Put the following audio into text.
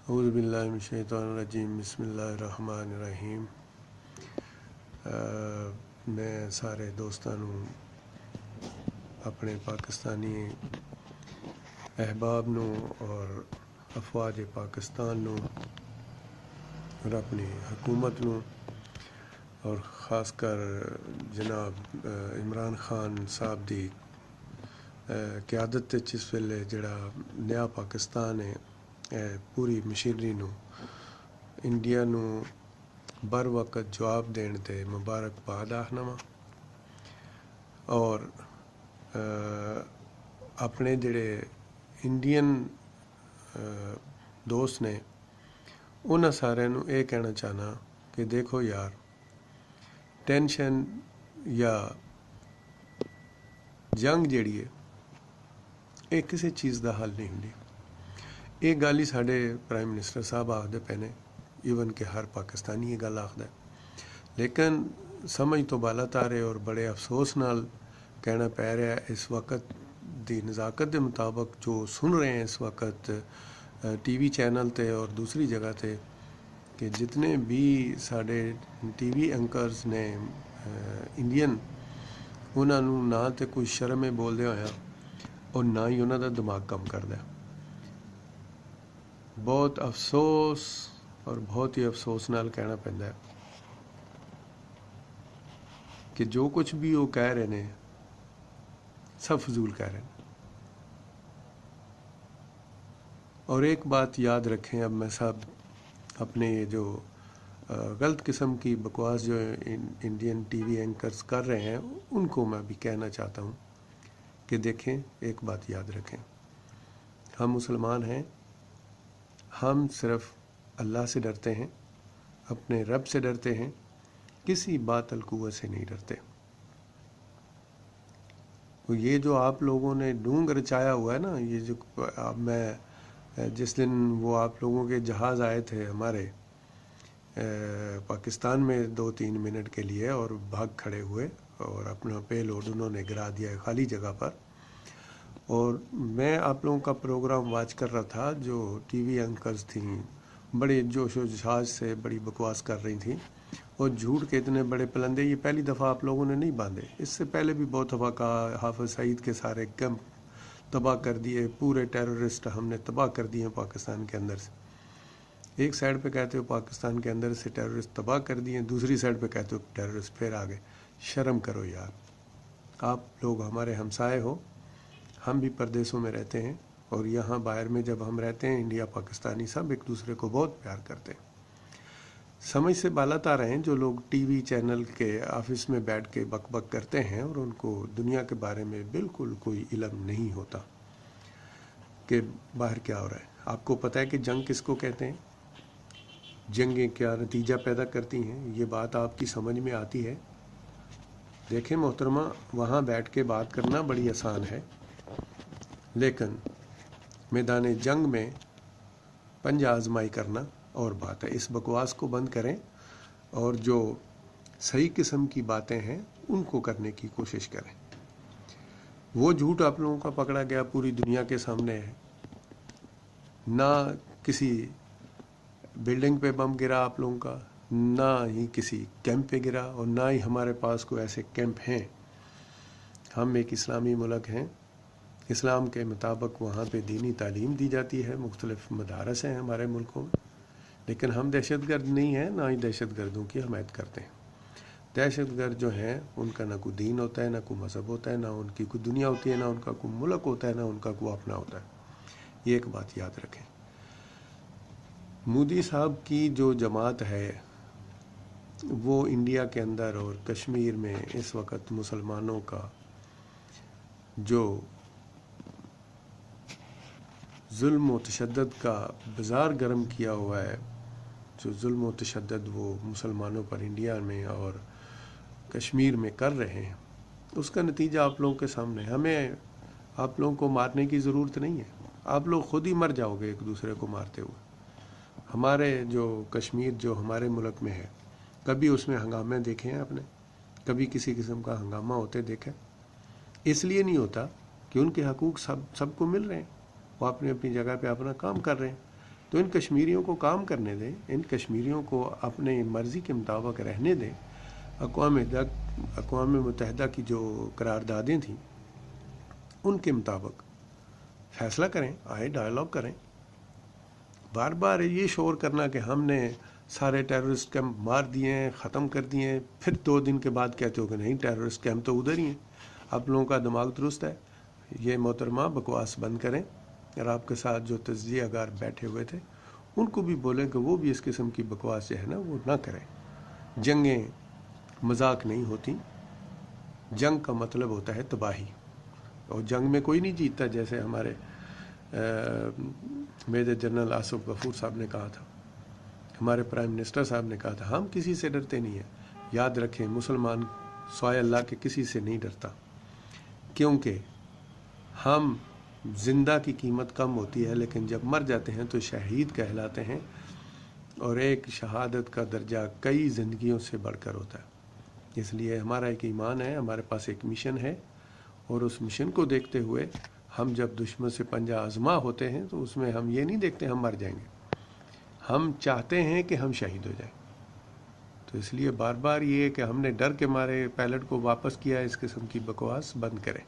اعوذ باللہ من الشیطان الرجیم بسم اللہ الرحمن الرحیم۔ میں سارے دوستاں نوں اپنے پاکستانی احباب نوں اور افواج پاکستان نوں اور اپنی حکومت نوں اور خاص کر جناب عمران خان صاحب دی قیادت جس ویلے جڑا نیا پاکستان ہے پوری مشینری نوں انڈیا نوں بر وقت جواب دین تے مبارکباد آخنا وا اور اپنے جڑے انڈین دوست نے انہاں سارے نوں یہ کہنا چاہنا کہ دیکھو یار، ٹینشن یا جنگ جیڑی ہے یہ کسی چیز دا حل نہیں ہوندی۔ یہ گل ہی ساڈے پرائم منسٹر صاحب آخدے پے نے، ایون کہ ہر پاکستانی یہ گل آخدا ہے، لیکن سمجھ تو بالا تارے اور بڑے افسوس نال کہنا پی رہا ہے اس وقت دی نزاکت دے مطابق جو سن رہے ہیں اس وقت ٹی وی چینل تے اور دوسری جگہ تے، کہ جتنے بھی ساڈے ٹی وی اینکرز نے انڈین، انہاں نوں نہ تے کوئی شرم ہے بولدے ہویا اور نہ ہی انہاں دا دماغ کم کردا ہے۔ بہت افسوس اور بہت ہی افسوس نال کہنا پیندا ہے کہ جو کچھ بھی وہ کہہ رہے ہیں سب فضول کہہ رہے ہیں۔ اور ایک بات یاد رکھیں، اب میں سب اپنے یہ جو غلط قسم کی بکواس جو انڈین ٹی وی اینکرز کر رہے ہیں ان کو میں بھی کہنا چاہتا ہوں کہ دیکھیں، ایک بات یاد رکھیں، ہم مسلمان ہیں، ہم صرف اللہ سے ڈرتے ہیں، اپنے رب سے ڈرتے ہیں، کسی باطل قوت سے نہیں ڈرتے۔ یہ جو آپ لوگوں نے ڈونگ رچایا ہوا ہے نا، یہ جو اب میں جس دن وہ آپ لوگوں کے جہاز آئے تھے ہمارے پاکستان میں 2-3 منٹ کے لیے اور بھاگ کھڑے ہوئے اور اپنا پے لوڈ انہوں نے گرا دیا ہے خالی جگہ پر، اور میں آپ لوگوں کا پروگرام واچ کر رہا تھا، جو ٹی وی اینکرز تھیں بڑے جوش و جذبات سے بڑی بکواس کر رہی تھیں اور جھوٹ کے اتنے بڑے پلندے یہ پہلی دفعہ آپ لوگوں نے نہیں باندھے، اس سے پہلے بھی بہت دفعہ کہا حافظ سعید کے سارے کیمپ تباہ کر دیے، پورے ٹیررسٹ ہم نے تباہ کر دیے پاکستان کے اندر سے۔ ایک سائڈ پہ کہتے ہو پاکستان کے اندر سے ٹیررسٹ تباہ کر دیے، دوسری سائڈ پہ کہتے ہو ٹیررسٹ پھر آ گئے۔ شرم کرو یار، آپ لوگ ہمارے ہمسائے ہو، ہم بھی پردیسوں میں رہتے ہیں اور یہاں باہر میں جب ہم رہتے ہیں انڈیا پاکستانی سب ایک دوسرے کو بہت پیار کرتے ہیں۔ سمجھ سے بالات آ رہے ہیں جو لوگ ٹی وی چینل کے آفس میں بیٹھ کے بک بک کرتے ہیں اور ان کو دنیا کے بارے میں بالکل کوئی علم نہیں ہوتا کہ باہر کیا ہو رہا ہے۔ آپ کو پتہ ہے کہ جنگ کس کو کہتے ہیں، جنگیں کیا نتیجہ پیدا کرتی ہیں، یہ بات آپ کی سمجھ میں آتی ہے؟ دیکھیں محترمہ، وہاں بیٹھ کے بات کرنا بڑی آسان ہے، لیکن میدان جنگ میں پنجہ آزمائی کرنا اور بات ہے۔ اس بکواس کو بند کریں اور جو صحیح قسم کی باتیں ہیں ان کو کرنے کی کوشش کریں۔ وہ جھوٹ آپ لوگوں کا پکڑا گیا پوری دنیا کے سامنے ہے، نہ کسی بلڈنگ پہ بم گرا آپ لوگوں کا، نہ ہی کسی کیمپ پہ گرا، اور نہ ہی ہمارے پاس کوئی ایسے کیمپ ہیں۔ ہم ایک اسلامی ملک ہیں، اسلام کے مطابق وہاں پہ دینی تعلیم دی جاتی ہے، مختلف مدارس ہیں ہمارے ملکوں میں، لیکن ہم دہشت گرد نہیں ہیں، نہ ہی دہشت گردوں کی حمایت کرتے ہیں۔ دہشت گرد جو ہیں ان کا نہ کوئی دین ہوتا ہے، نہ کوئی مذہب ہوتا ہے، نہ ان کی کوئی دنیا ہوتی ہے، نہ ان کا کوئی ملک ہوتا ہے، نہ ان کا کوئی اپنا ہوتا ہے۔ یہ ایک بات یاد رکھیں۔ مودی صاحب کی جو جماعت ہے وہ انڈیا کے اندر اور کشمیر میں اس وقت مسلمانوں کا جو ظلم و تشدد کا بازار گرم کیا ہوا ہے، جو ظلم و تشدد وہ مسلمانوں پر انڈیا میں اور کشمیر میں کر رہے ہیں، اس کا نتیجہ آپ لوگوں کے سامنے۔ ہمیں آپ لوگوں کو مارنے کی ضرورت نہیں ہے، آپ لوگ خود ہی مر جاؤ گے ایک دوسرے کو مارتے ہوئے۔ ہمارے جو کشمیر جو ہمارے ملک میں ہے، کبھی اس میں ہنگامے دیکھے ہیں آپ نے؟ کبھی کسی قسم کا ہنگامہ ہوتے دیکھیں؟ اس لیے نہیں ہوتا کہ ان کے حقوق سب کو مل رہے ہیں، وہ اپنی اپنی جگہ پہ اپنا کام کر رہے ہیں، تو ان کشمیریوں کو کام کرنے دیں، ان کشمیریوں کو اپنے مرضی کے مطابق رہنے دیں۔ اقوام متحدہ کی جو قراردادیں تھیں ان کے مطابق فیصلہ کریں، آئے ڈائیلاگ کریں۔ بار بار یہ شور کرنا کہ ہم نے سارے ٹیررسٹ کیمپ مار دیے ہیں، ختم کر دیے ہیں، پھر 2 دن کے بعد کہتے ہو کہ نہیں ٹیررسٹ کیمپ تو ادھر ہی ہیں، آپ لوگوں کا دماغ درست ہے۔ یہ محترمہ بکواس بند کریں، اور آپ کے ساتھ جو تجزیہ گار بیٹھے ہوئے تھے ان کو بھی بولیں کہ وہ بھی اس قسم کی بکواس جو ہے نا وہ نہ کریں۔ جنگیں مذاق نہیں ہوتی، جنگ کا مطلب ہوتا ہے تباہی، اور جنگ میں کوئی نہیں جیتتا، جیسے ہمارے میجر جنرل آصف غفور صاحب نے کہا تھا، ہمارے پرائم منسٹر صاحب نے کہا تھا، ہم کسی سے ڈرتے نہیں ہیں۔ یاد رکھیں مسلمان سوائے اللہ کے کسی سے نہیں ڈرتا، کیونکہ ہم زندہ کی قیمت کم ہوتی ہے لیکن جب مر جاتے ہیں تو شہید کہلاتے ہیں، اور ایک شہادت کا درجہ کئی زندگیوں سے بڑھ کر ہوتا ہے۔ اس لیے ہمارا ایک ایمان ہے، ہمارے پاس ایک مشن ہے، اور اس مشن کو دیکھتے ہوئے ہم جب دشمن سے پنجہ آزما ہوتے ہیں تو اس میں ہم یہ نہیں دیکھتے ہم مر جائیں گے، ہم چاہتے ہیں کہ ہم شہید ہو جائیں۔ تو اس لیے بار بار یہ کہ ہم نے ڈر کے مارے پیلٹ کو واپس کیا، اس قسم کی بکواس بند کریں۔